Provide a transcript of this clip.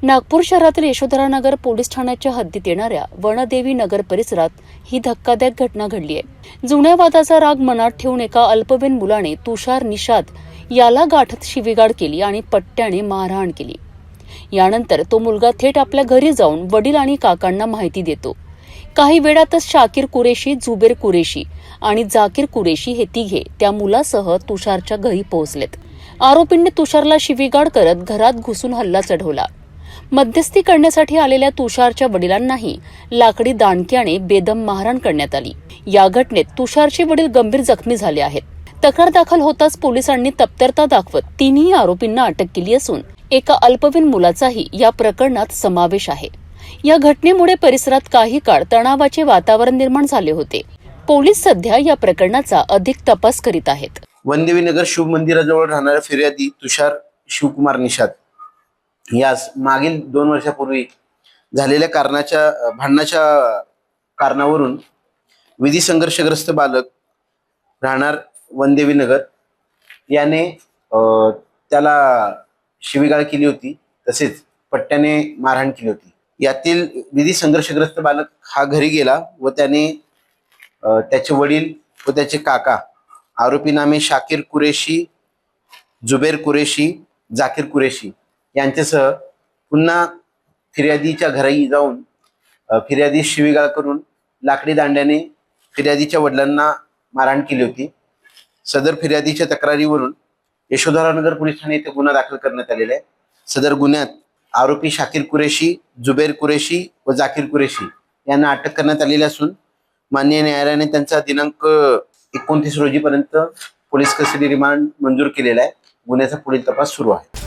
नागपूर शहरातील यशोधरानगर पोलीस ठाण्याच्या हद्दीत येणाऱ्या वनदेवी नगर परिसरात ही धक्कादायक घटना घडली आहे। जुन्या वादाचा राग मनात ठेवून एका अल्पवयीन मुलाने तुषार निषाद याला गाठत शिवीगाळ केली आणि पट्ट्याने मारहाण केली। यानंतर तो मुलगा थेट आपल्या घरी जाऊन वडील आणि काकांना माहिती देतो। काही वेळातच शाकीर कुरेशी, जुबेर कुरेशी आणि जाकीर कुरेशी हे तिघे त्या मुलासह तुषारच्या घरी पोहोचलेत। आरोपींनी तुषारला शिवीगाळ करत घरात घुसून हल्ला चढवला। मध्यस्थी करण्यासाठी आलेल्या तुषारच्या वडिलांनाही लाकडी दांडक्याने बेदम मारहाण करण्यात आली। या घटनेत तुषारचे वडील गंभीर जखमी झाले आहेत। तक्रार दाखल होताच पोलिसांनी तत्परता दाखवत तिन्ही आरोपींना अटक केली असून एका अल्पवयीन मुलाचाही या प्रकरणात समावेश आहे। या घटनेमुळे परिसरात काही काळ तणावाचे वातावरण निर्माण झाले होते। पोलीस सध्या या प्रकरणाचा अधिक तपास करीत आहेत। वनदेवी नगर शिव मंदिराजवळ राहणाऱ्या फिर्यादी तुषार शिवकुमार निषाद यास मागील 2 वर्षापूर्वी झालेल्या भांडणाच्या कारणावरून विधी संघर्षग्रस्त बालक राहणार वनदेवी नगर याने त्याला शिवीगाळ केली होती, तसेच पट्ट्याने मारहाण केली होती। यातील विधी संघर्षग्रस्त बालक हा घरी गेला व त्याने त्याचे वडील व त्याचे काका आरोपी नामे शाकीर कुरेशी, जुबेर कुरेशी, जाकीर कुरेशी यांच्यासह पुन्हा फिर्यादीच्या घरी जाऊन फिर्यादी शिवीगाळ करून लाकडी दांड्याने फिर्यादीच्या वडिलांना मारहाण केली होती। सदर फिर्यादीच्या तक्रारीवरून यशोधरानगर पोलीस ठाणे येथे गुन्हा दाखल करण्यात आलेला आहे। सदर गुन्ह्यात आरोपी शाकीर कुरेशी, जुबेर कुरेशी व जाकीर कुरेशी यांना अटक करण्यात आलेली असून माननीय न्यायालयाने त्यांचा दिनांक 29 रोजीपर्यंत पोलीस कस्टडी रिमांड मंजूर केलेला आहे। गुन्ह्याचा पुढील तपास सुरू आहे।